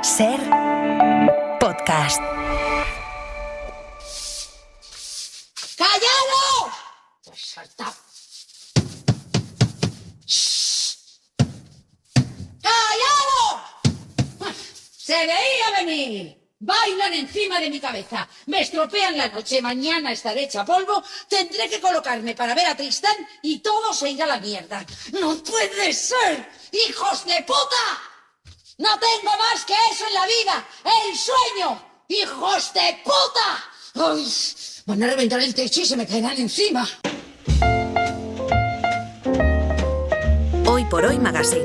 Ser podcast. ¡Callado! ¡Salta! ¡Callado! ¡Se veía venir! Bailan encima de mi cabeza, me estropean la noche, mañana estaré hecha polvo, tendré que colocarme para ver a Tristán y todo se irá a la mierda. ¡No puede ser! ¡Hijos de puta! ¡No tengo más que eso en la vida! ¡El sueño! ¡Hijos de puta! ¡Ay! Van a reventar el techo y se me caerán encima. Hoy por Hoy Magazine.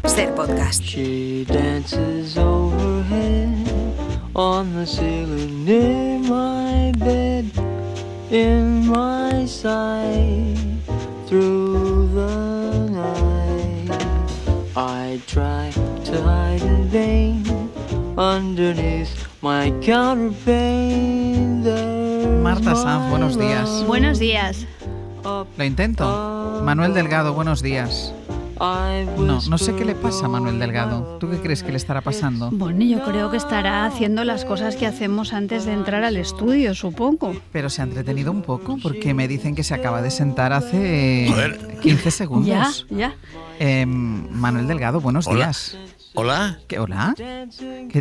Ser podcast. She dances overhead on the ceiling near my bed, in my sight through the night. I try to hide in vain underneath my counterpane. Marta Sanz, buenos días. Buenos días. Lo intento. Manuel Delgado, buenos días. No sé qué le pasa a Manuel Delgado. ¿Tú qué crees que le estará pasando? Bueno, yo creo que estará haciendo las cosas que hacemos antes de entrar al estudio, supongo. Pero se ha entretenido un poco porque me dicen que se acaba de sentar hace 15 segundos. Ya. Manuel Delgado, buenos días. ¿Hola? ¿Hola?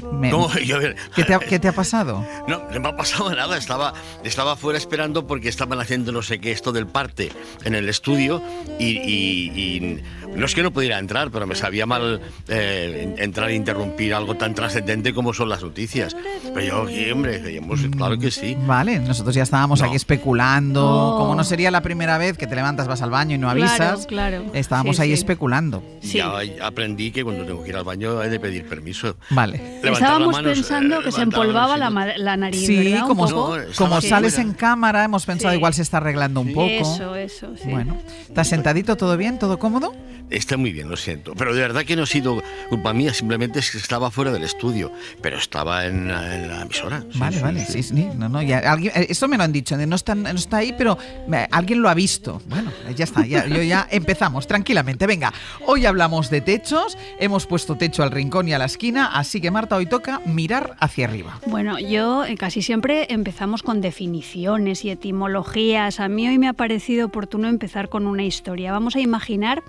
¿Cómo? A ver, ¿Qué te ha pasado? No me ha pasado nada. Estaba fuera esperando porque estaban haciendo no sé qué, esto del parte en el estudio y no es que no pudiera entrar, pero me sabía mal entrar e interrumpir algo tan trascendente como son las noticias. Pero yo aquí, hombre, claro que sí. Vale, nosotros ya estábamos aquí especulando. Como no sería la primera vez que te levantas, vas al baño y no avisas, claro. Estábamos ahí especulando. Sí. Ya aprendí que cuando tengo que ir al baño hay de pedir permiso. Vale. Estábamos pensando que se empolvaba la nariz, sí, ¿verdad? como sales en cámara, hemos pensado igual se está arreglando un poco. Eso, sí. Bueno, ¿estás sentadito? ¿Todo bien? ¿Todo cómodo? Está muy bien, lo siento. Pero de verdad que no ha sido culpa mía, simplemente es que estaba fuera del estudio. Pero estaba en la emisora. Vale. No, ya, esto me lo han dicho, no está ahí, pero alguien lo ha visto. Bueno, ya está, ya empezamos, tranquilamente. Venga, hoy hablamos de techos, hemos puesto techo al rincón y a la esquina, así que Marta, hoy toca mirar hacia arriba. Bueno, yo casi siempre empezamos con definiciones y etimologías. A mí hoy me ha parecido oportuno empezar con una historia. Vamos a imaginar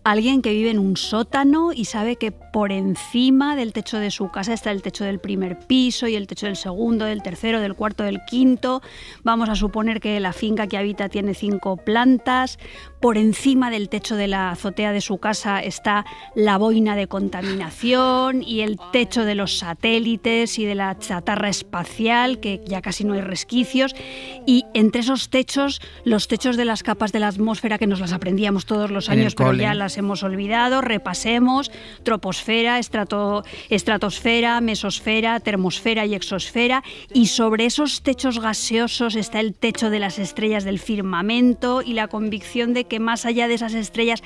alguien que vive en un sótano y sabe que por encima del techo de su casa está el techo del primer piso y el techo del segundo, del tercero, del cuarto, del quinto. Vamos a suponer que la finca que habita tiene 5 plantas. Por encima del techo de la azotea de su casa está la boina de contaminación y el techo de los satélites y de la chatarra espacial, que ya casi no hay resquicios. Y entre esos techos, los techos de las capas de la atmósfera, que nos las aprendíamos todos los años, pero ya las hemos olvidado. Repasemos: troposfera, estratosfera, mesosfera, termosfera y exosfera. Y sobre esos techos gaseosos está el techo de las estrellas del firmamento y la convicción de que más allá de esas estrellas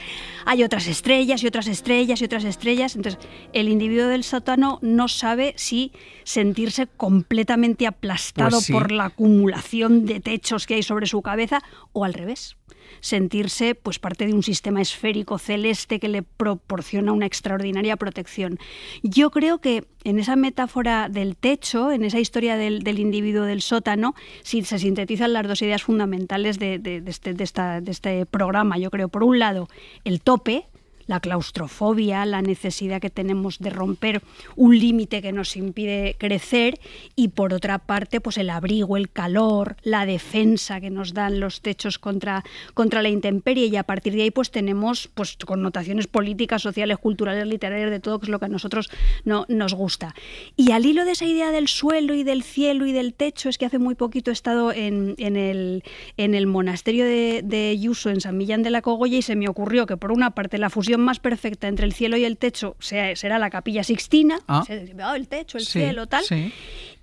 hay otras estrellas y otras estrellas y otras estrellas. Entonces, el individuo del sótano no sabe si sentirse completamente aplastado por la acumulación de techos que hay sobre su cabeza o al revés. Sentirse pues parte de un sistema esférico celeste que le proporciona una extraordinaria protección. Yo creo que en esa metáfora del techo, en esa historia del individuo del sótano, sí se sintetizan las dos ideas fundamentales de este programa. Yo creo, por un lado, el tope, la claustrofobia, la necesidad que tenemos de romper un límite que nos impide crecer, y por otra parte pues el abrigo, el calor, la defensa que nos dan los techos contra la intemperie, y a partir de ahí pues tenemos pues connotaciones políticas, sociales, culturales, literarias, de todo, que es lo que a nosotros nos gusta. Y al hilo de esa idea del suelo y del cielo y del techo, es que hace muy poquito he estado en el monasterio de Yuso, en San Millán de la Cogolla, y se me ocurrió que por una parte la fusión relación más perfecta entre el cielo y el techo será la Capilla Sixtina, el techo, el cielo, tal. Sí.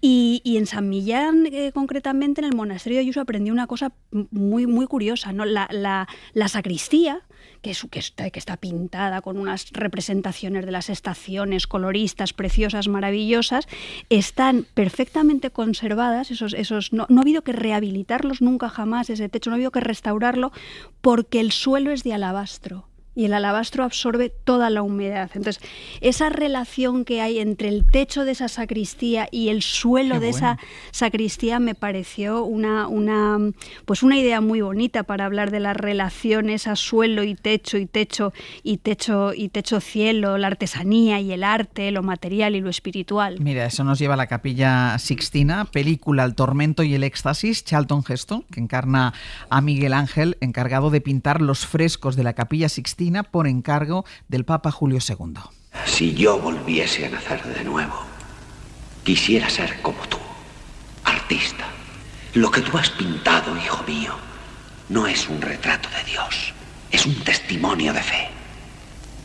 Y en San Millán, concretamente, en el monasterio de Ayuso, aprendí una cosa muy, muy curiosa, ¿no? La sacristía, que está pintada con unas representaciones de las estaciones, coloristas, preciosas, maravillosas, están perfectamente conservadas. No ha habido que rehabilitarlos nunca jamás, ese techo, no ha habido que restaurarlo, porque el suelo es de alabastro. Y el alabastro absorbe toda la humedad. Entonces, esa relación que hay entre el techo de esa sacristía y el suelo de esa sacristía me pareció una idea muy bonita para hablar de las relaciones a suelo y techo, cielo, la artesanía y el arte, lo material y lo espiritual. Mira, eso nos lleva a la Capilla Sixtina, película El tormento y el éxtasis, Charlton Heston, que encarna a Miguel Ángel, encargado de pintar los frescos de la Capilla Sixtina por encargo del Papa Julio II. Si yo volviese a nacer de nuevo, quisiera ser como tú, artista. Lo que tú has pintado, hijo mío, no es un retrato de Dios, es un testimonio de fe.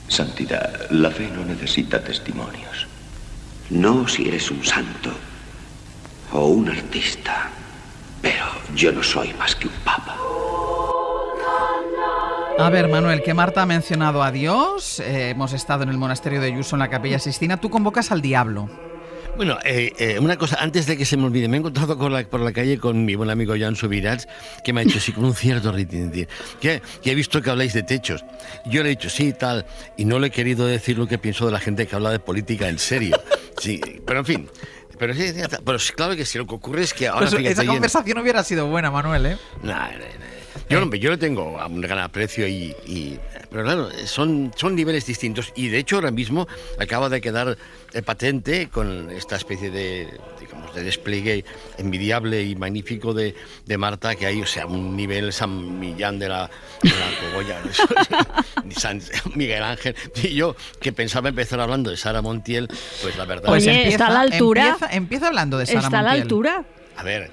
Santidad, la fe no necesita testimonios. No si eres un santo o un artista, pero yo no soy más que un papa. A ver, Manuel, que Marta ha mencionado a Dios, hemos estado en el monasterio de Ayuso, en la Capilla Sixtina, tú convocas al diablo. Bueno, una cosa, antes de que se me olvide, me he encontrado por la calle con mi buen amigo Joan Subirats, que me ha dicho, sí, con un cierto ritintín, que he visto que habláis de techos. Yo le he dicho, sí, tal, y no le he querido decir lo que pienso de la gente que habla de política en serio. Sí, pero en fin... Pero claro que sí, lo que ocurre es que ahora... Pues esa conversación hubiera sido buena, Manuel, ¿eh? No. Yo le tengo un gran aprecio pero claro, son niveles distintos y de hecho ahora mismo acaba de quedar patente con esta especie de despliegue envidiable y magnífico de Marta, que hay, o sea, un nivel San Millán de la Cogolla, San Miguel Ángel, y yo que pensaba empezar hablando de Sara Montiel, pues la verdad... Oye, pues está a la altura. Empieza hablando de Sara Montiel. Está a la altura. A ver,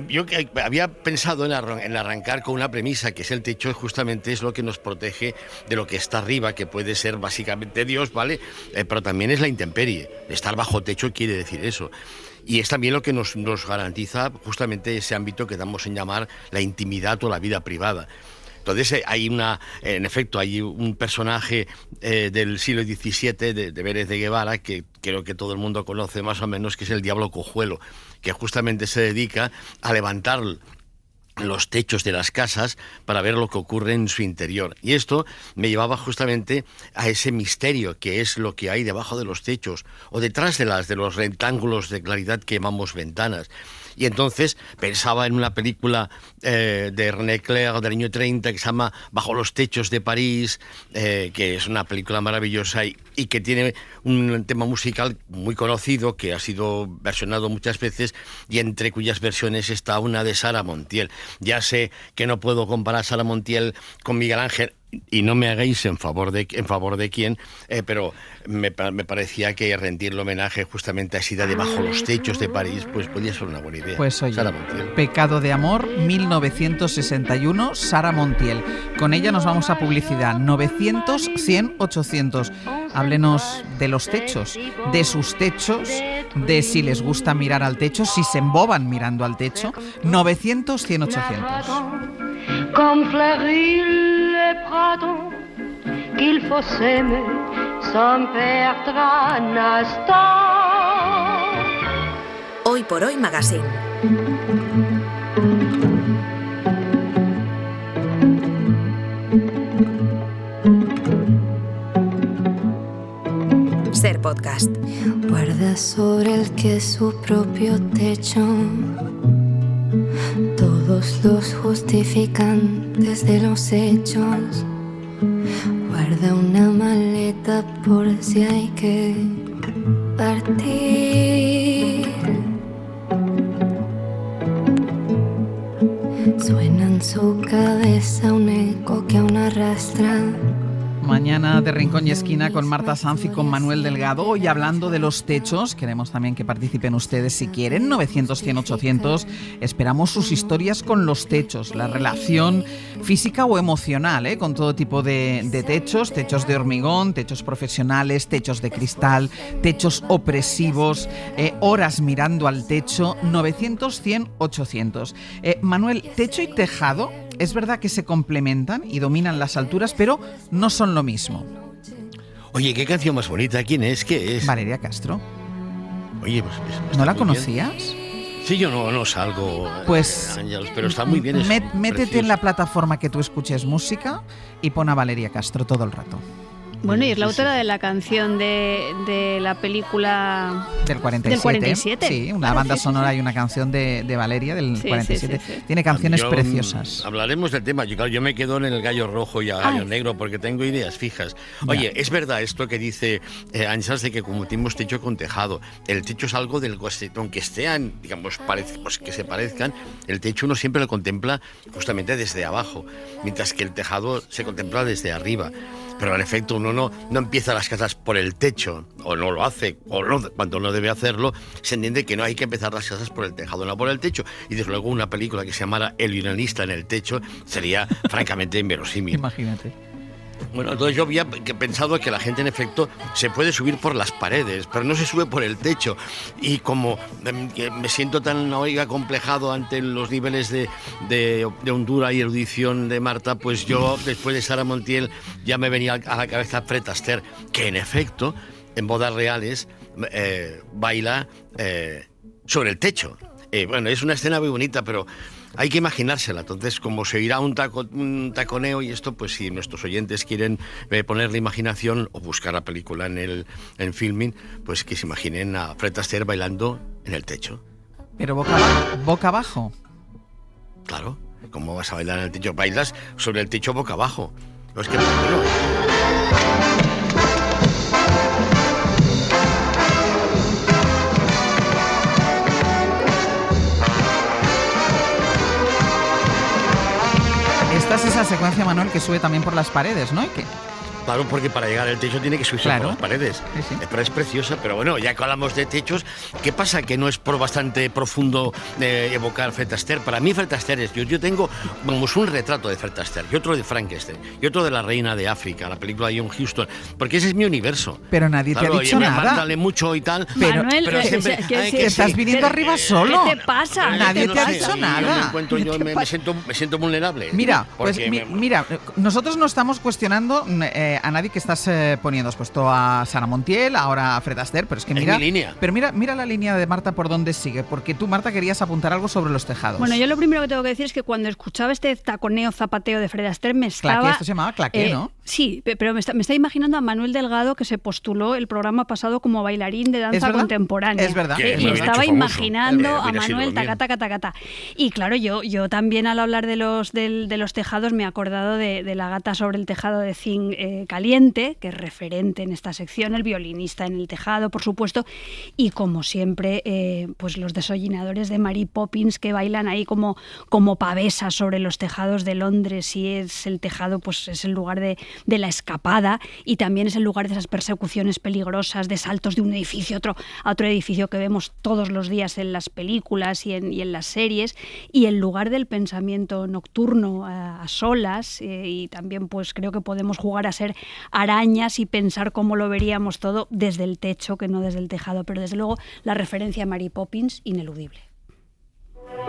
yo había pensado en arrancar con una premisa, que es el techo justamente es lo que nos protege de lo que está arriba, que puede ser básicamente Dios, ¿vale? Pero también es la intemperie. Estar bajo techo quiere decir eso. Y es también lo que nos garantiza justamente ese ámbito que damos en llamar la intimidad o la vida privada. Entonces en efecto, hay un personaje del siglo XVII, de Vélez de Guevara, que creo que todo el mundo conoce más o menos, que es el Diablo Cojuelo, que justamente se dedica a levantar los techos de las casas para ver lo que ocurre en su interior. Y esto me llevaba justamente a ese misterio que es lo que hay debajo de los techos o detrás de los rectángulos de claridad que llamamos ventanas. Y entonces pensaba en una película de René Clair del año 30 que se llama Bajo los techos de París, que es una película maravillosa y que tiene un tema musical muy conocido que ha sido versionado muchas veces y entre cuyas versiones está una de Sara Montiel. Ya sé que no puedo comparar Sara Montiel con Miguel Ángel, y no me hagáis en favor de quién, pero me parecía que rendirle homenaje justamente a esa idea de Bajo los techos de París, pues podía ser una buena idea. Pues oye, Pecado de amor, 1961, Sara Montiel. Con ella nos vamos a publicidad. 900 100 800. Háblenos de los techos, de sus techos, de si les gusta mirar al techo, si se emboban mirando al techo. 900 100 800. Comme fleurit le printemps, qu'il faut s'aimer sans perdre un instant. Hoy por hoy Magazine. Ser podcast. Guarda sobre el que su propio techo. Todos los justificantes de los hechos. Guarda una maleta por si hay que partir. Suena en su cabeza un eco que aún arrastra Mañana de Rincón y Esquina con Marta Sanz y con Manuel Delgado. Hoy hablando de los techos, queremos también que participen ustedes si quieren. 900, 100, 800. Esperamos sus historias con los techos, la relación física o emocional, con todo tipo de techos, techos de hormigón, techos profesionales, techos de cristal, techos opresivos, horas mirando al techo. 900, 100, 800. Manuel, techo y tejado, es verdad que se complementan y dominan las alturas, pero no son lo mismo. Oye, qué canción más bonita. ¿Quién es? ¿Qué es? Valeria Castro. Oye, pues ¿no la conocías? Bien. Sí, yo no salgo, pues Ángeles, pero está muy bien. Métete en la plataforma que tú escuches música y pon a Valeria Castro todo el rato. Bueno, y es la autora de la canción de la película del 47. Del 47. Sí, una banda sonora y una canción de Valeria del 47. Sí. Tiene canciones preciosas. Hablaremos del tema. Yo me quedo en el gallo rojo y el gallo negro porque tengo ideas fijas. Oye, es verdad esto que dice Ángels de que convertimos techo con tejado. El techo es algo del que, aunque sean, digamos, que se parezcan, el techo uno siempre lo contempla justamente desde abajo, mientras que el tejado se contempla desde arriba. Pero en efecto uno no empieza las casas por el techo, o no lo hace, o no, cuando no debe hacerlo, se entiende que no hay que empezar las casas por el tejado, no por el techo. Y desde luego una película que se llamara El violinista en el techo sería francamente inverosímil. Imagínate. Bueno, entonces yo había pensado que la gente en efecto se puede subir por las paredes, pero no se sube por el techo. Y como me siento tan acomplejado ante los niveles de hondura y erudición de Marta, pues yo, después de Sara Montiel, ya me venía a la cabeza Fred Astaire, que en efecto, en bodas reales, baila sobre el techo. Bueno, es una escena muy bonita, pero hay que imaginársela. Entonces, como se oirá un taconeo y esto, pues si nuestros oyentes quieren ponerle imaginación o buscar la película en Filmin, pues que se imaginen a Fred Astaire bailando en el techo. Pero boca abajo. Claro, ¿cómo vas a bailar en el techo? Bailas sobre el techo boca abajo. No, es que Esta es esa secuencia, Manuel, que sube también por las paredes, ¿no? Claro, porque para llegar al techo tiene que subirse por las paredes. Sí. Pero es preciosa, pero bueno, ya que hablamos de techos, ¿qué pasa? Que no es bastante profundo evocar Fred Astaire. Para mí Fred Astaire es... Yo tengo, vamos, un retrato de Fred Astaire, y otro de Frankenstein, y otro de La Reina de África, la película de John Huston, porque ese es mi universo. Pero nadie te ha dicho nada. Mártale mucho y tal. Manuel, pero siempre... que estás viniendo arriba solo. ¿Qué te pasa? Nadie te ha dicho nada. Yo me siento vulnerable. Mira, pues mira, nosotros no estamos cuestionando a nadie que estás poniendo. Has puesto a Sara Montiel, ahora a Fred Astaire, pero es que mira, mi línea. Pero mira la línea de Marta por dónde sigue, porque tú, Marta, querías apuntar algo sobre los tejados. Bueno, yo lo primero que tengo que decir es que cuando escuchaba este taconeo, zapateo de Fred Astaire me estaba... Claqué, esto se llamaba claqué, ¿no? Sí, pero me está imaginando a Manuel Delgado, que se postuló el programa pasado como bailarín de danza contemporánea. Es verdad. Me estaba imaginando a Manuel tacata. Y claro, yo también al hablar de los tejados me he acordado de La gata sobre el tejado de zinc caliente, que es referente en esta sección, El violinista en el tejado, por supuesto, y como siempre, pues los desollinadores de Mary Poppins, que bailan ahí como pavesas sobre los tejados de Londres, y es el tejado, pues es el lugar de la escapada, y también es el lugar de esas persecuciones peligrosas, de saltos de un edificio a otro edificio que vemos todos los días en las películas y en las series, y el lugar del pensamiento nocturno a solas, y también pues creo que podemos jugar a ser arañas y pensar cómo lo veríamos todo desde el techo, que no desde el tejado, pero desde luego la referencia a Mary Poppins, ineludible.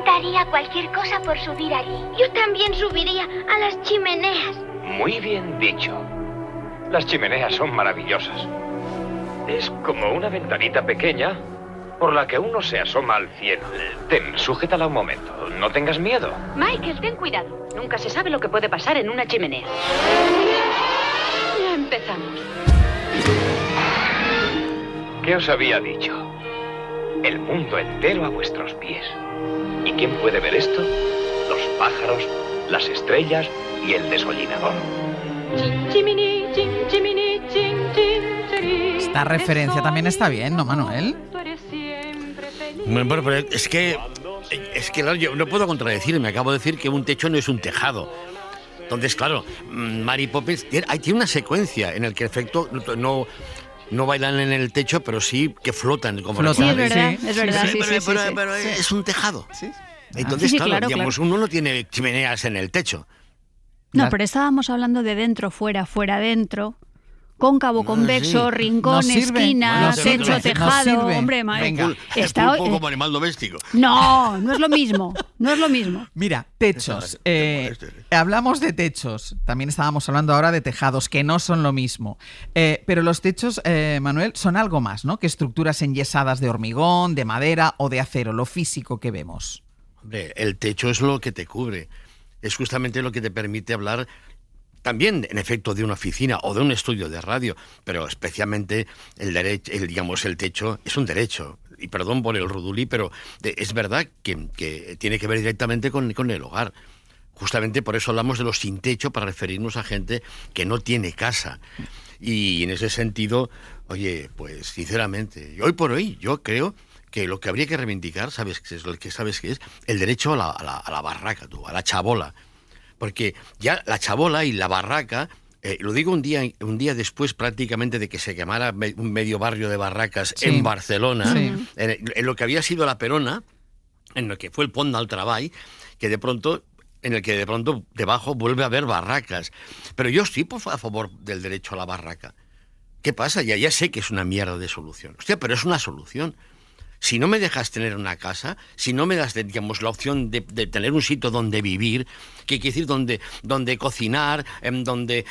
Daría cualquier cosa por subir allí. Yo también subiría a las chimeneas. Muy bien dicho. Las chimeneas son maravillosas. Es como una ventanita pequeña por la que uno se asoma al cielo. Ten, sujétala un momento. No tengas miedo. Michael, ten cuidado. Nunca se sabe lo que puede pasar en una chimenea. Ya empezamos. ¿Qué os había dicho? El mundo entero a vuestros pies. ¿Y quién puede ver esto? Los pájaros, las estrellas y el desollinador. Esta referencia también está bien, ¿no, Manuel? Bueno, pero es que claro, yo no puedo contradecirme. Acabo de decir que un techo no es un tejado. Entonces, claro, Mary Poppins tiene una secuencia en la que, en efecto, no bailan en el techo, pero sí que flotan. Como sí, es verdad, pero es un tejado. Sí. Entonces, Sí, claro, claro. uno no tiene chimeneas en el techo. No, pero estábamos hablando de dentro, fuera, fuera, dentro. Cóncavo, convexo, sí. rincón, No sirve. esquina, No techo, sirve. tejado. No sirve. Hombre, Venga. está Pulpo como animal doméstico. No es lo mismo. No es lo mismo. Mira, techos. Hablamos de techos. También estábamos hablando ahora de tejados, que no son lo mismo. Pero los techos, Manuel, son algo más, ¿no? Que estructuras enyesadas de hormigón, de madera o de acero, lo físico que vemos. Hombre, el techo es lo que te cubre. Es justamente lo que te permite hablar también, en efecto, de una oficina o de un estudio de radio, pero especialmente el techo es un derecho. Y perdón por el rudulí, pero es verdad que tiene que ver directamente con el hogar. Justamente por eso hablamos de los sin techo, para referirnos a gente que no tiene casa. Y en ese sentido, oye, pues sinceramente, hoy por hoy yo creo que lo que habría que reivindicar, ¿sabes qué es? El derecho a la barraca, a la chabola. Porque ya la chabola y la barraca, lo digo un día después prácticamente de que se quemara un medio barrio de barracas en Barcelona, en lo que había sido la Perona, en lo que fue el Pont del Treball, en el que de pronto debajo vuelve a haber barracas. Pero yo sí a favor del derecho a la barraca. ¿Qué pasa? Ya sé que es una mierda de solución. Hostia, pero es una solución. Si no me dejas tener una casa, si no me das, digamos, la opción de tener un sitio donde vivir, que quiere decir donde cocinar, donde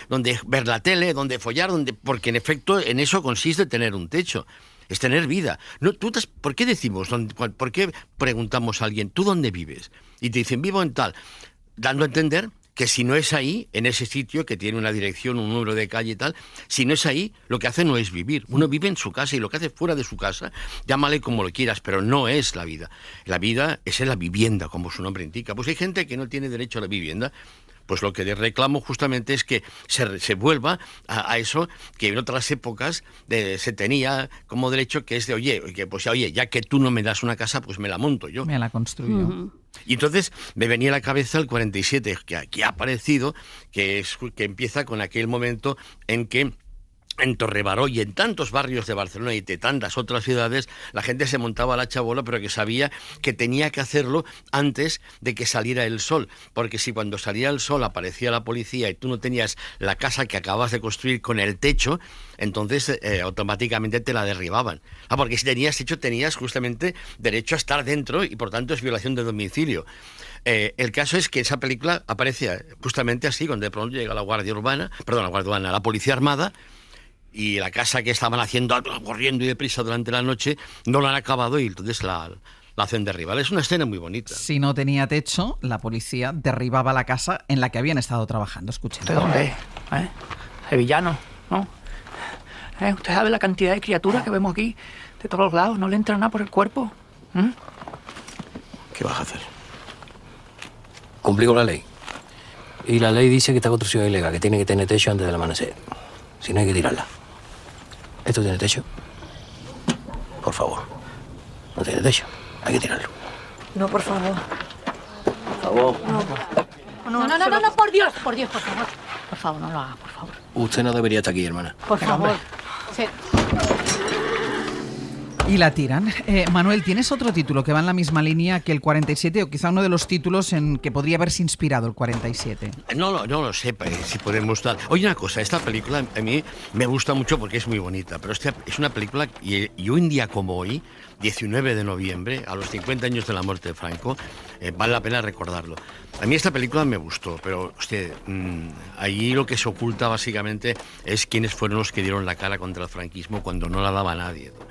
ver la tele, donde follar, porque en efecto en eso consiste tener un techo, es tener vida. No, ¿por qué decimos, por qué preguntamos a alguien, ¿tú dónde vives? Y te dicen, vivo en tal, dando a entender que si no es ahí, en ese sitio que tiene una dirección, un número de calle y tal, si no es ahí, lo que hace no es vivir. Uno vive en su casa y lo que hace fuera de su casa, llámale como lo quieras, pero no es la vida. La vida es la vivienda, como su nombre indica. Pues hay gente que no tiene derecho a la vivienda. Pues lo que le reclamo justamente es que se vuelva a eso que en otras épocas se tenía como derecho, que es de, oye, ya que tú no me das una casa, pues me la monto yo. Me la construyo. Y entonces me venía a la cabeza el 47, que aquí ha aparecido, que empieza con aquel momento en que en Torrebaró y en tantos barrios de Barcelona y de tantas otras ciudades, la gente se montaba a la chabola, pero que sabía que tenía que hacerlo antes de que saliera el sol, porque si cuando salía el sol aparecía la policía y tú no tenías la casa que acabas de construir con el techo, entonces automáticamente te la derribaban. Porque si tenías techo, tenías justamente derecho a estar dentro y por tanto es violación de domicilio. El caso es que esa película aparece justamente así, cuando de pronto llega la policía armada, y la casa que estaban haciendo corriendo y deprisa durante la noche no la han acabado y entonces la hacen derribar. Es una escena muy bonita. Si no tenía techo, la policía derribaba la casa en la que habían estado trabajando. Escuchen. ¿Usted dónde es? Sevillano, ¿no? ¿Usted sabe la cantidad de criaturas que vemos aquí de todos los lados? ¿No le entra nada por el cuerpo? ¿Qué vas a hacer? Cumplir con la ley. Y la ley dice que esta construcción es ilegal, que tiene que tener techo antes del amanecer. Si no, hay que tirarla. ¿Esto tiene techo? Por favor. No tiene techo. Hay que tirarlo. No, por favor. Por favor. No, por Dios, por favor. Por favor, no lo haga, por favor. Usted no debería estar aquí, hermana. Por favor. Sí. Y la tiran. Manuel, ¿tienes otro título que va en la misma línea que el 47 o quizá uno de los títulos en que podría haberse inspirado el 47? No lo sé, si podemos dar. Oye, una cosa, esta película a mí me gusta mucho porque es muy bonita, pero es una película y un día como hoy, 19 de noviembre, a los 50 años de la muerte de Franco, vale la pena recordarlo. A mí esta película me gustó, pero ahí lo que se oculta básicamente es quiénes fueron los que dieron la cara contra el franquismo cuando no la daba nadie, ¿no?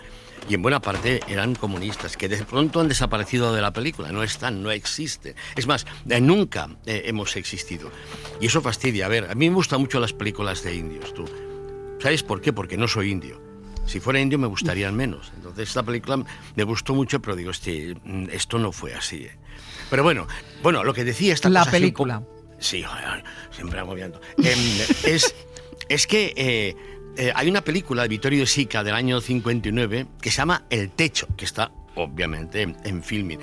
Y en buena parte eran comunistas, que de pronto han desaparecido de la película, no existen. Es más, nunca hemos existido. Y eso fastidia. A ver, a mí me gustan mucho las películas de indios, tú. ¿Sabes por qué? Porque no soy indio. Si fuera indio me gustarían menos. Entonces esta película me gustó mucho, pero digo, esto no fue así. Pero bueno, lo que decía esta la cosa... La película. Sí, siempre agobiando. Es que... hay una película de Vittorio De Sica del año 59 que se llama El techo, que está obviamente en Filmin.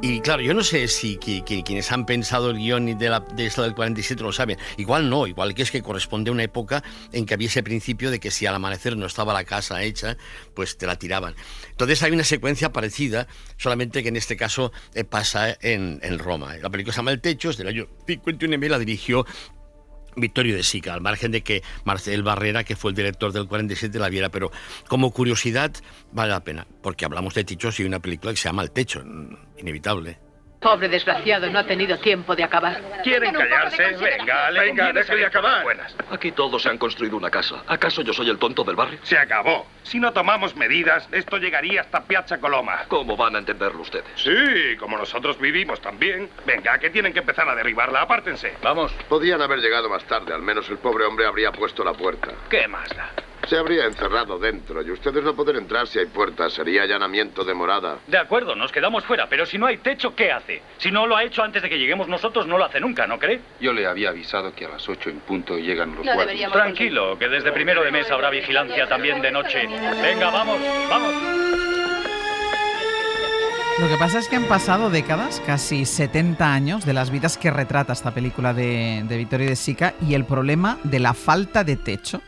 Y claro, yo no sé si quienes han pensado el guión de esto del 47 lo saben. Igual no, igual que es que corresponde a una época en que había ese principio de que si al amanecer no estaba la casa hecha, pues te la tiraban. Entonces hay una secuencia parecida, solamente que en este caso pasa en Roma. La película se llama El techo, es del año 51 y la dirigió Vittorio De Sica, al margen de que Marcel Barrera, que fue el director del 47, la viera, pero como curiosidad vale la pena, porque hablamos de techos y hay una película que se llama El techo, inevitable. Pobre desgraciado, no ha tenido tiempo de acabar. ¿Quieren callarse? Venga, déjale acabar. Buenas. Aquí todos se han construido una casa. ¿Acaso yo soy el tonto del barrio? Se acabó. Si no tomamos medidas, esto llegaría hasta Piazza Coloma. ¿Cómo van a entenderlo ustedes? Sí, como nosotros vivimos también. Venga, que tienen que empezar a derribarla. Apártense. Vamos. Podían haber llegado más tarde. Al menos el pobre hombre habría puesto la puerta. ¿Qué más da? Se habría encerrado dentro y ustedes no pueden entrar si hay puertas. Sería allanamiento de morada. De acuerdo, nos quedamos fuera, pero si no hay techo, ¿qué hace? Si no lo ha hecho antes de que lleguemos nosotros, no lo hace nunca, ¿no cree? Yo le había avisado que a las 8 en punto llegan los guardias. Tranquilo, que desde 1 de mes habrá vigilancia también de noche. Venga, vamos, vamos. Lo que pasa es que han pasado décadas, casi 70 años, de las vidas que retrata esta película de Vittorio De Sica, y el problema de la falta de techo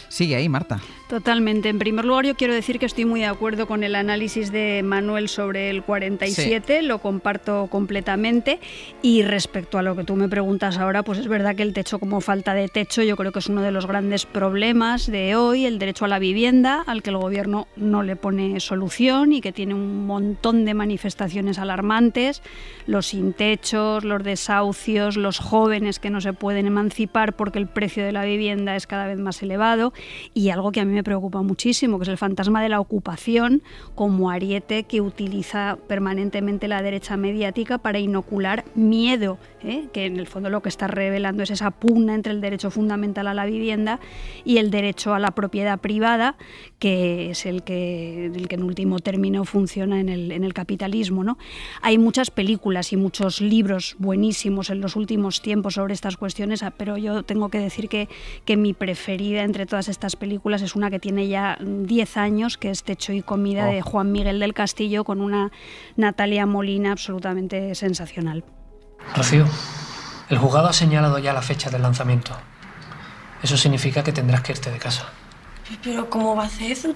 sigue ahí, Marta. Totalmente. En primer lugar, yo quiero decir que estoy muy de acuerdo con el análisis de Manuel sobre el 47, sí. Lo comparto completamente. Y respecto a lo que tú me preguntas ahora, pues es verdad que el techo como falta de techo yo creo que es uno de los grandes problemas de hoy, el derecho a la vivienda, al que el gobierno no le pone solución y que tiene un montón de manifestaciones alarmantes, los sin techos, los desahucios, los jóvenes que no se pueden emancipar porque el precio de la vivienda es cada vez más elevado, y algo que a mí me preocupa muchísimo, que es el fantasma de la ocupación como ariete que utiliza permanentemente la derecha mediática para inocular miedo, que en el fondo lo que está revelando es esa pugna entre el derecho fundamental a la vivienda y el derecho a la propiedad privada, que es el que en último término funciona en el capitalismo, ¿no? Hay muchas películas y muchos libros buenísimos en los últimos tiempos sobre estas cuestiones, pero yo tengo que decir que mi preferida entre todas estas películas es una que tiene ya 10 años, que es Techo y comida, de Juan Miguel del Castillo, con una Natalia Molina absolutamente sensacional. Rocío, el juzgado ha señalado ya la fecha del lanzamiento. Eso significa que tendrás que irte de casa. ¿Pero cómo va a hacer eso?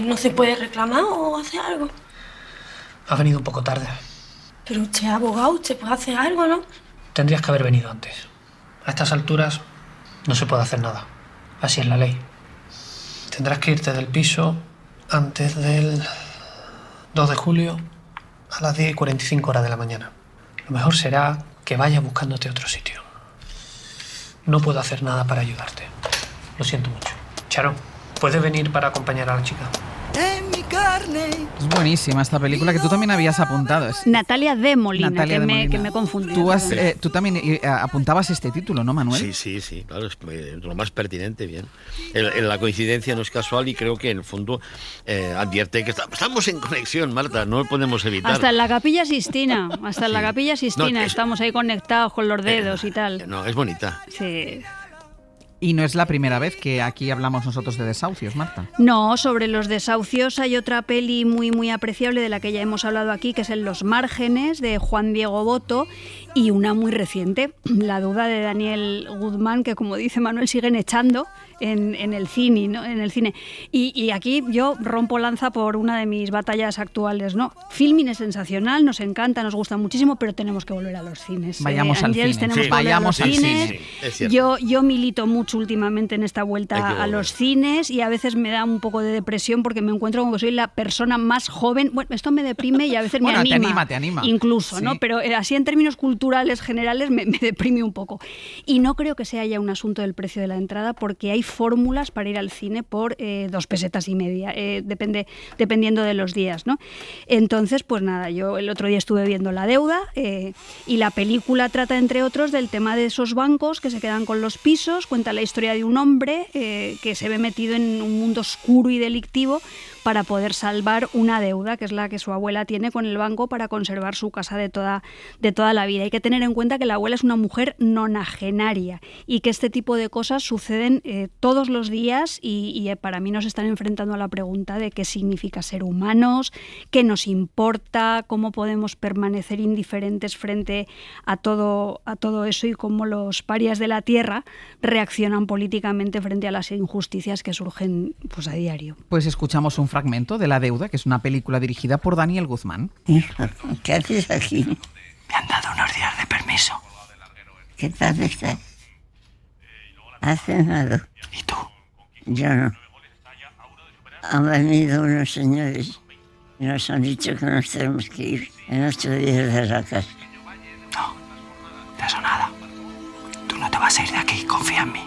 ¿No se puede reclamar o hacer algo? Has venido un poco tarde. Pero usted es abogado, usted puede hacer algo, ¿no? Tendrías que haber venido antes. A estas alturas no se puede hacer nada. Así es la ley. Tendrás que irte del piso antes del 2 de julio a las 10:45 de la mañana. Lo mejor será que vayas buscándote otro sitio. No puedo hacer nada para ayudarte. Lo siento mucho. Charo, ¿puedes venir para acompañar a la chica? Es buenísima esta película que tú también habías apuntado. Es Natalia de Molina, Natalia que, de Molina. que me he confundido. Tú también apuntabas este título, ¿no, Manuel? Sí, claro, es lo más pertinente, bien. La coincidencia no es casual y creo que en el fondo advierte que estamos en conexión, Marta, no lo podemos evitar. Hasta en la Capilla Sistina, estamos ahí conectados con los dedos y tal. No, es bonita. Sí. Y no es la primera vez que aquí hablamos nosotros de desahucios, Marta. No, sobre los desahucios hay otra peli muy, muy apreciable de la que ya hemos hablado aquí, que es En los márgenes, de Juan Diego Boto, y una muy reciente, La duda, de Daniel Guzmán, que como dice Manuel, siguen echando en el cine, ¿no? Y aquí yo rompo lanza por una de mis batallas actuales, ¿no? Filming es sensacional, nos encanta, nos gusta muchísimo, pero tenemos que volver a los cines. Vayamos al cine. Tenemos que vayamos al cine. Sí, es cierto. Yo milito mucho últimamente en esta vuelta a los cines, y a veces me da un poco de depresión porque me encuentro como que soy la persona más joven. Bueno, esto me deprime y a veces me anima. Te anima. Incluso, sí. ¿no? Pero así en términos culturales generales me deprime un poco. Y no creo que sea ya un asunto del precio de la entrada, porque hay fórmulas para ir al cine por 2,50 pesetas, dependiendo de los días, ¿no? Entonces, pues nada, yo el otro día estuve viendo La deuda, y la película trata, entre otros, del tema de esos bancos que se quedan con los pisos, cuenta la la historia de un hombre que se ve metido en un mundo oscuro y delictivo para poder salvar una deuda, que es la que su abuela tiene con el banco para conservar su casa de toda la vida. Hay que tener en cuenta que la abuela es una mujer nonagenaria y que este tipo de cosas suceden todos los días y para mí nos están enfrentando a la pregunta de qué significa ser humanos, qué nos importa, cómo podemos permanecer indiferentes frente a todo eso y cómo los parias de la tierra reaccionan políticamente frente a las injusticias que surgen pues, a diario. Pues escuchamos un fragmento de La deuda, que es una película dirigida por Daniel Guzmán. Hijo, ¿qué haces aquí? Me han dado unos días de permiso. ¿Qué tal estás? ¿Has cenado? ¿Y tú? Yo no. Han venido unos señores y nos han dicho que nos tenemos que ir en 8 días de la casa. No, de eso nada. Tú no te vas a ir de aquí, confía en mí.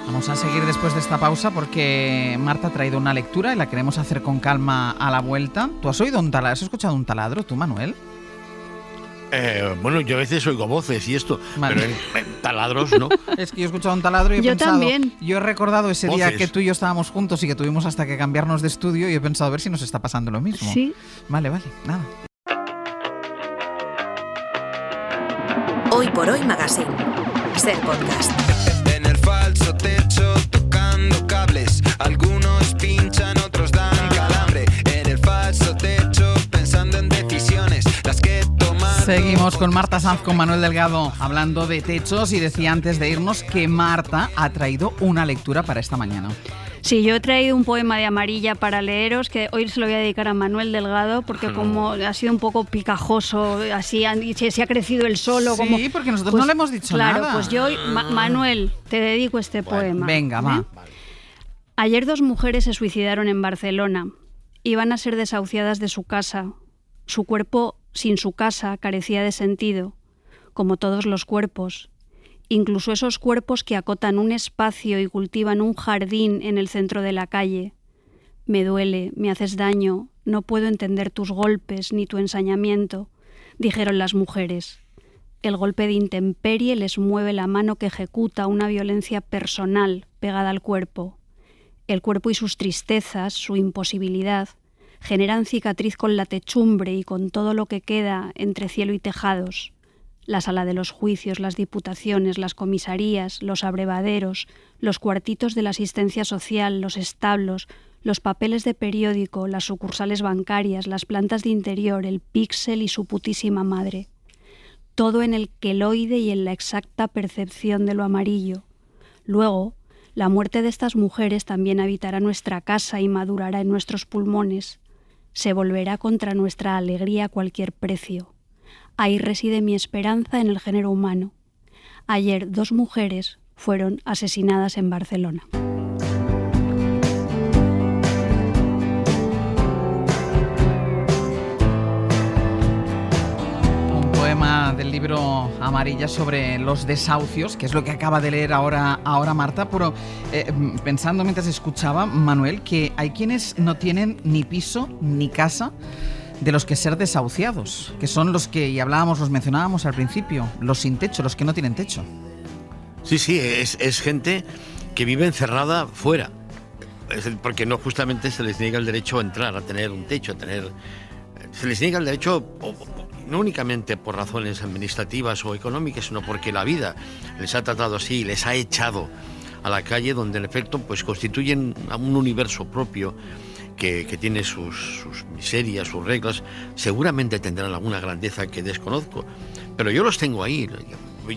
Vamos a seguir después de esta pausa porque Marta ha traído una lectura y la queremos hacer con calma a la vuelta. ¿Tú has oído has escuchado un taladro tú, Manuel? Bueno, yo a veces oigo voces y esto, vale. Pero taladros no. Es que yo he escuchado un taladro y he pensado... También. Yo he recordado ese voces. día que tú y yo estábamos juntos y que tuvimos hasta que cambiarnos de estudio y he pensado a ver si nos está pasando lo mismo. Sí. Vale, nada. Hoy por Hoy Magazine. Ser podcast. En el falso techo tocando cables, algunos pinchan, otros dan calambre. En el falso techo pensando en decisiones, las que toman. Seguimos con Marta Sanz, con Manuel Delgado, hablando de techos y decía antes de irnos que Marta ha traído una lectura para esta mañana. Sí, yo he traído un poema de Amarilla para leeros, que hoy se lo voy a dedicar a Manuel Delgado, porque como ha sido un poco picajoso, así se ha crecido él solo. Sí, porque nosotros no le hemos dicho nada. Claro, pues yo hoy, Manuel, te dedico este poema. Venga, va. Ayer 2 mujeres se suicidaron en Barcelona. Iban a ser desahuciadas de su casa. Su cuerpo, sin su casa, carecía de sentido, como todos los cuerpos. Incluso esos cuerpos que acotan un espacio y cultivan un jardín en el centro de la calle. Me duele, me haces daño, no puedo entender tus golpes ni tu ensañamiento, dijeron las mujeres. El golpe de intemperie les mueve la mano que ejecuta una violencia personal pegada al cuerpo. El cuerpo y sus tristezas, su imposibilidad, generan cicatriz con la techumbre y con todo lo que queda entre cielo y tejados. La sala de los juicios, las diputaciones, las comisarías, los abrevaderos, los cuartitos de la asistencia social, los establos, los papeles de periódico, las sucursales bancarias, las plantas de interior, el píxel y su putísima madre. Todo en el queloide y en la exacta percepción de lo amarillo. Luego, la muerte de estas mujeres también habitará nuestra casa y madurará en nuestros pulmones. Se volverá contra nuestra alegría a cualquier precio. Ahí reside mi esperanza en el género humano. Ayer 2 mujeres fueron asesinadas en Barcelona. Un poema del libro Amarilla sobre los desahucios, que es lo que acaba de leer ahora Marta, pero pensando mientras escuchaba, Manuel, que hay quienes no tienen ni piso ni casa de los que ser desahuciados, que son los que, y los mencionábamos al principio, los sin techo, los que no tienen techo. Sí, es gente que vive encerrada fuera, porque no justamente se les niega el derecho a entrar, a tener un techo, se les niega el derecho no únicamente por razones administrativas o económicas, sino porque la vida les ha tratado así y les ha echado a la calle, donde en efecto pues constituyen un universo propio que tiene sus miserias, sus reglas. Seguramente tendrán alguna grandeza que desconozco, pero yo los tengo ahí.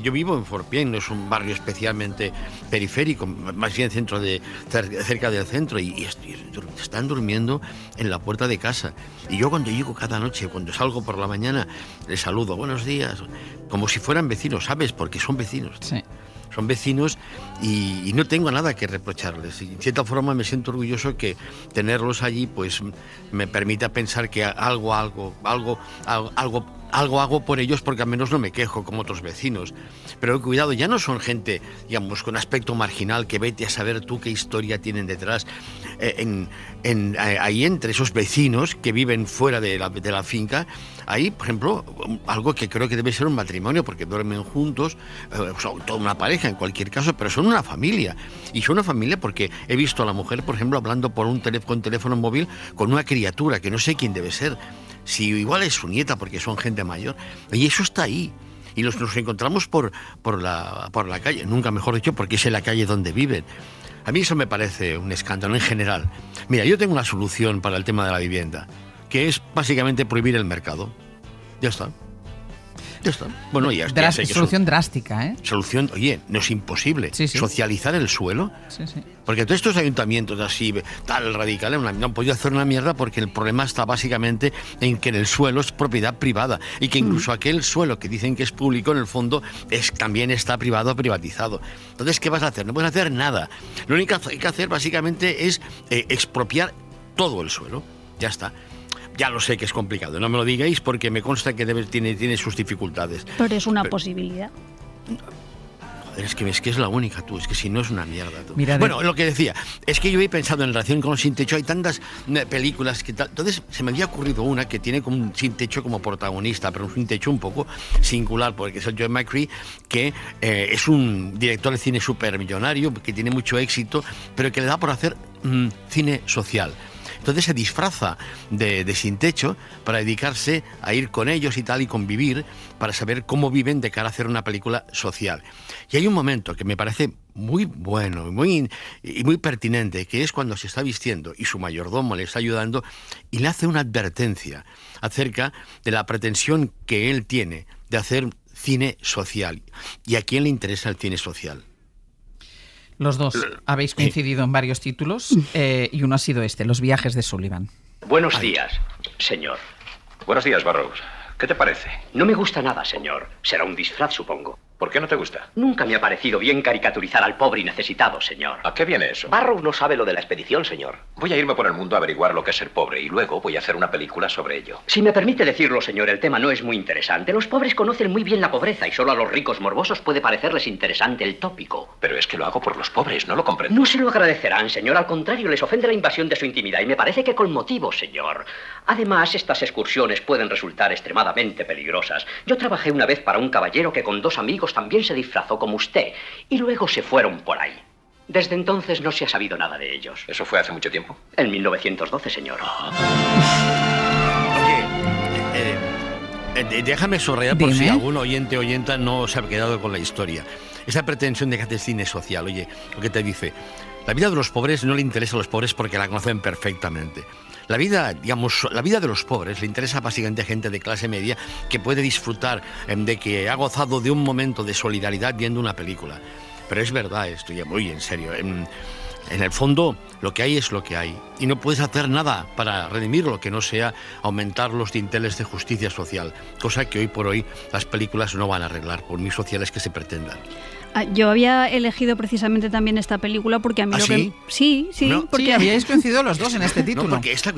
Yo vivo en Forpien, no es un barrio especialmente periférico, más bien cerca del centro, y están durmiendo en la puerta de casa. Y yo cuando llego cada noche, cuando salgo por la mañana, les saludo, buenos días, como si fueran vecinos, ¿sabes? Porque son vecinos. Sí. Son vecinos y no tengo nada que reprocharles. Y en cierta forma me siento orgulloso que tenerlos allí pues me permita pensar que algo algo hago por ellos porque al menos no me quejo como otros vecinos. Pero cuidado, ya no son gente, digamos, con aspecto marginal, que vete a saber tú qué historia tienen detrás. Ahí entre esos vecinos que viven fuera de la finca, hay, por ejemplo, algo que creo que debe ser un matrimonio, porque duermen juntos, son toda una pareja en cualquier caso, pero son una familia. Y son una familia porque he visto a la mujer, por ejemplo, hablando por un teléfono móvil con una criatura que no sé quién debe ser. Si igual es su nieta, porque son gente mayor. Y eso está ahí. Y nos encontramos por la calle, nunca mejor dicho, porque es en la calle donde viven. A mí eso me parece un escándalo en general. Mira, yo tengo una solución para el tema de la vivienda, que es básicamente prohibir el mercado. Ya está. Ya está. Bueno, ya sé que solución drástica, ¿eh? Solución, oye, no es imposible. Sí. Socializar el suelo. Sí. Porque todos estos ayuntamientos así, tal radicales, no han podido hacer una mierda porque el problema está básicamente en que el suelo es propiedad privada y que incluso aquel suelo que dicen que es público, en el fondo también está privado o privatizado. Entonces, ¿qué vas a hacer? No puedes hacer nada. Lo único que hay que hacer básicamente es expropiar todo el suelo. Ya está. Ya lo sé que es complicado, no me lo digáis porque me consta que tiene sus dificultades. Pero es una posibilidad. Joder, es que es la única, tú, es que si no es una mierda, tú. Mira, bueno, lo que decía, es que yo he pensado en relación con los sin techo, hay tantas películas que tal. Entonces se me había ocurrido una que tiene como un sin techo como protagonista, pero un sin techo un poco singular, porque es el Joe McCrea, que es un director de cine supermillonario, que tiene mucho éxito, pero que le da por hacer cine social. Entonces se disfraza de sin techo para dedicarse a ir con ellos y tal y convivir para saber cómo viven de cara a hacer una película social. Y hay un momento que me parece muy bueno y muy pertinente, que es cuando se está vistiendo y su mayordomo le está ayudando y le hace una advertencia acerca de la pretensión que él tiene de hacer cine social. ¿Y a quién le interesa el cine social? Los dos habéis coincidido en varios títulos y uno ha sido Los viajes de Sullivan. Buenos días, señor. Buenos días, Burroughs. ¿Qué te parece? No me gusta nada, señor. Será un disfraz, supongo. ¿Por qué no te gusta? Nunca me ha parecido bien caricaturizar al pobre y necesitado, señor. ¿A qué viene eso? Burroughs no sabe lo de la expedición, señor. Voy a irme por el mundo a averiguar lo que es ser pobre y luego voy a hacer una película sobre ello. Si me permite decirlo, señor, el tema no es muy interesante. Los pobres conocen muy bien la pobreza y solo a los ricos morbosos puede parecerles interesante el tópico. Pero es que lo hago por los pobres, no lo comprendo. No se lo agradecerán, señor. Al contrario, les ofende la invasión de su intimidad y me parece que con motivo, señor. Además, estas excursiones pueden resultar extremadamente peligrosas. Yo trabajé una vez para un caballero que con 2 amigos también se disfrazó como usted y luego se fueron por ahí. Desde entonces no se ha sabido nada de ellos. ¿Eso fue hace mucho tiempo? En 1912, señor. Oye, déjame subrayar por si algún oyente o oyenta no se ha quedado con la historia. Esa pretensión de que haces cine social, oye, lo que te dice, la vida de los pobres no le interesa a los pobres porque la conocen perfectamente. La vida de los pobres le interesa básicamente a gente de clase media que puede disfrutar de que ha gozado de un momento de solidaridad viendo una película. Pero es verdad, esto ya muy en serio. En el fondo, lo que hay es lo que hay. Y no puedes hacer nada para redimirlo que no sea aumentar los dinteles de justicia social, cosa que hoy por hoy las películas no van a arreglar, por muy sociales que se pretendan. Yo había elegido precisamente también esta película porque a mí lo ¿sí? que... Sí, ¿No? porque... Sí, habíais coincidido los dos en este título. No, porque esta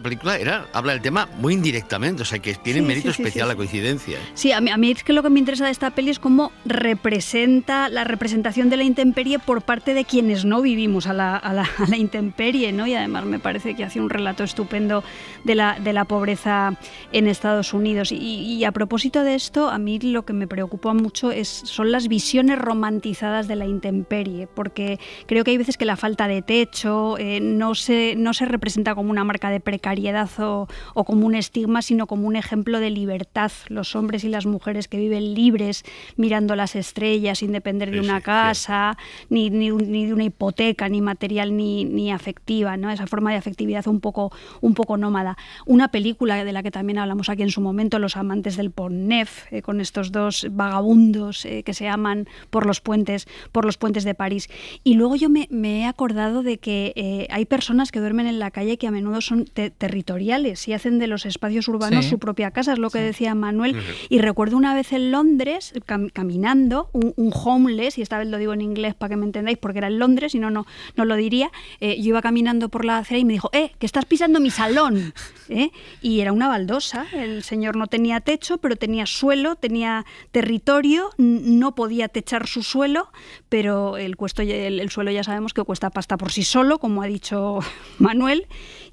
película habla del tema muy indirectamente, o sea que tiene mérito especial la coincidencia. Sí, a mí es que lo que me interesa de esta peli es cómo representa la representación de la intemperie por parte de quienes no vivimos a la intemperie, ¿no? Y además me parece que hace un relato estupendo de la pobreza en Estados Unidos. Y a propósito de esto, a mí lo que me preocupa mucho son las visiones romantizadas de la intemperie, porque creo que hay veces que la falta de techo no se representa como una marca de precariedad o como un estigma, sino como un ejemplo de libertad. Los hombres y las mujeres que viven libres mirando las estrellas sin depender de una casa, ni de una hipoteca, ni material, ni afectiva, ¿no? Esa forma de afectividad un poco nómada. Una película de la que también hablamos aquí en su momento, Los amantes del Pont Neuf, con estos dos vagabundos que se aman por los puentes de París. Y luego yo me he acordado de que hay personas que duermen en la calle que a menudo son territoriales y hacen de los espacios urbanos su propia casa, es lo que decía Manuel. Y recuerdo una vez en Londres, caminando, un homeless, y esta vez lo digo en inglés para que me entendáis, porque era en Londres y no lo diría, yo iba caminando por la acera y me dijo, que estás pisando mi salón. Y era una baldosa. El señor no tenía techo, pero tenía suelo, tenía territorio, no podía techar su suelo, pero el suelo ya sabemos que cuesta pasta por sí solo, como ha dicho Manuel,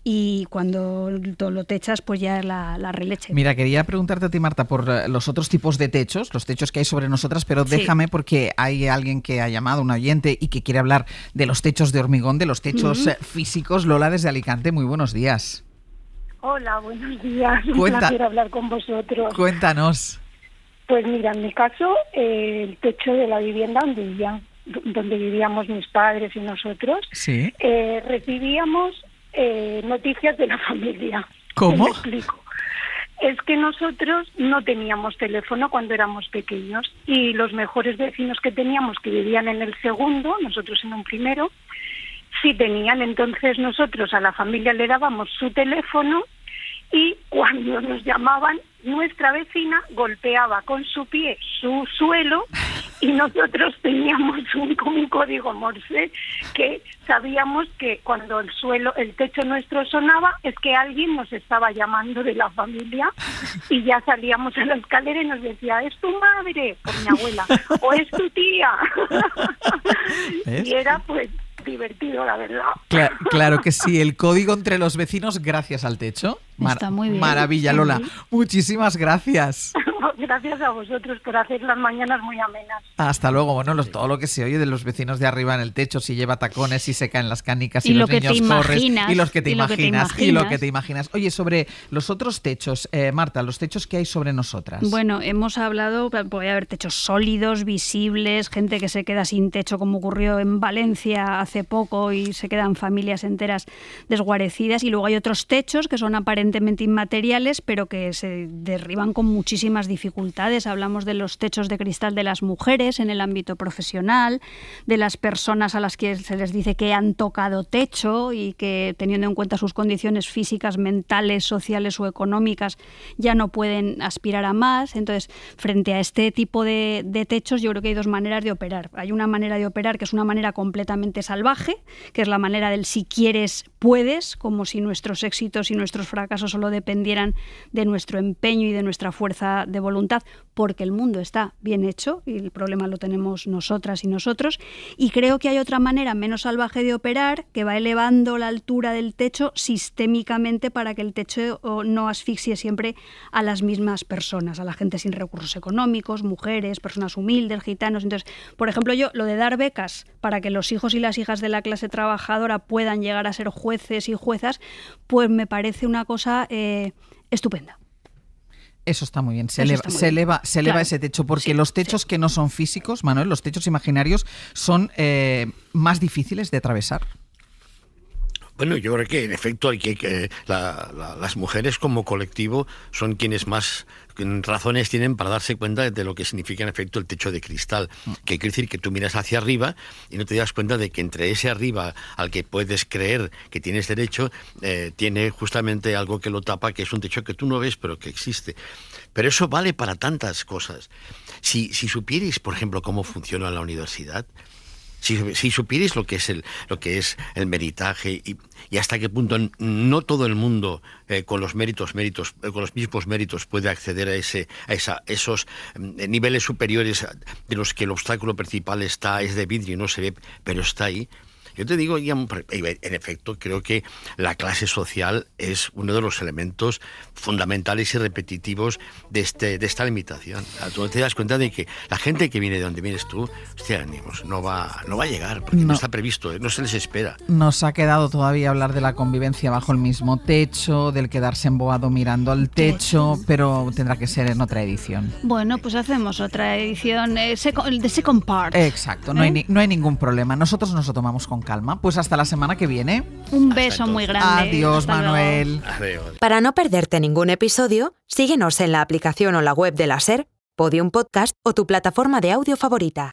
y cuando lo techas, pues ya es la releche. Mira, quería preguntarte a ti, Marta, por los otros tipos de techos, los techos que hay sobre nosotras, pero Sí. déjame porque hay alguien que ha llamado, un oyente, y que quiere hablar de los techos de hormigón, de los techos físicos. Lola, desde Alicante, muy buenos días. Hola, buenos días. Un Cuenta- placer hablar con vosotros. Cuéntanos. Pues mira, en mi caso, el techo de la vivienda donde vivíamos mis padres y nosotros, Sí. recibíamos noticias de la familia. ¿Cómo? Te explico. Es que nosotros no teníamos teléfono cuando éramos pequeños y los mejores vecinos que teníamos, que vivían en el segundo, nosotros en un primero, sí tenían. Entonces nosotros a la familia le dábamos su teléfono y cuando nos llamaban, nuestra vecina golpeaba con su pie su suelo y nosotros teníamos un código Morse que sabíamos que cuando el techo nuestro sonaba es que alguien nos estaba llamando de la familia y ya salíamos a la escalera y nos decía, ¿es tu madre? Por mi abuela. ¿O es tu tía? ¿Ves? Y era pues divertido, la verdad. Claro que sí, el código entre los vecinos gracias al techo. Está muy bien. Maravilla, Sí. Lola. Muchísimas gracias. Gracias a vosotros por hacer las mañanas muy amenas. Hasta luego. Bueno, todo lo que se oye de los vecinos de arriba en el techo, si lleva tacones, si se caen las canicas, si Y lo los que te niños corren, imaginas, y los que te y lo que te imaginas, y lo que imaginas. te imaginas. Oye, sobre los otros techos, Marta, los techos que hay sobre nosotras. Bueno, hemos hablado, puede haber techos sólidos, visibles, gente que se queda sin techo, como ocurrió en Valencia hace poco y se quedan familias enteras desguarecidas. Y luego hay otros techos que son aparentemente inmateriales, pero que se derriban con muchísimas dificultades. Hablamos de los techos de cristal de las mujeres en el ámbito profesional, de las personas a las que se les dice que han tocado techo y que, teniendo en cuenta sus condiciones físicas, mentales, sociales o económicas, ya no pueden aspirar a más. Entonces, frente a este tipo de techos, yo creo que hay dos maneras de operar. Hay una manera de operar que es una manera completamente salvaje, que es la manera del si quieres, puedes, como si nuestros éxitos y nuestros fracasos solo dependieran de nuestro empeño y de nuestra fuerza de voluntad, porque el mundo está bien hecho y el problema lo tenemos nosotras y nosotros. Y creo que hay otra manera menos salvaje de operar, que va elevando la altura del techo sistémicamente para que el techo no asfixie siempre a las mismas personas, a la gente sin recursos económicos, mujeres, personas humildes, gitanos. Entonces, por ejemplo, yo lo de dar becas para que los hijos y las hijas de la clase trabajadora puedan llegar a ser jueces y juezas, pues me parece una cosa estupenda. Eso está muy bien, se Eso eleva, está muy se bien. eleva, se eleva Claro. ese techo, porque Sí, los techos que no son físicos, Manuel, los techos imaginarios son más difíciles de atravesar. Bueno, yo creo que en efecto hay que las mujeres como colectivo son quienes más razones tienen para darse cuenta de lo que significa en efecto el techo de cristal, que quiere decir que tú miras hacia arriba y no te das cuenta de que entre ese arriba al que puedes creer que tienes derecho, tiene justamente algo que lo tapa, que es un techo que tú no ves pero que existe. Pero eso vale para tantas cosas. Si supierais, por ejemplo, cómo funciona la universidad, si supierais lo que es el meritaje y hasta qué punto no todo el mundo con los con los mismos méritos puede acceder a esos niveles superiores de los que el obstáculo principal es de vidrio y no se ve, pero está ahí. Yo te digo, en efecto, creo que la clase social es uno de los elementos fundamentales y repetitivos de esta limitación. Tú te das cuenta de que la gente que viene de donde vienes tú, hostia, no va a llegar, porque no está previsto, no se les espera. Nos ha quedado todavía hablar de la convivencia bajo el mismo techo, del quedarse embobado mirando al techo, pero tendrá que ser en otra edición. Bueno, pues hacemos otra edición, the second part. Exacto, no hay ningún problema. Nosotros nos lo tomamos con calma. Pues hasta la semana que viene. Un beso muy grande. Adiós, Hasta luego. Manuel. Adiós. Para no perderte ningún episodio, síguenos en la aplicación o la web de la SER, Podium Podcast o tu plataforma de audio favorita.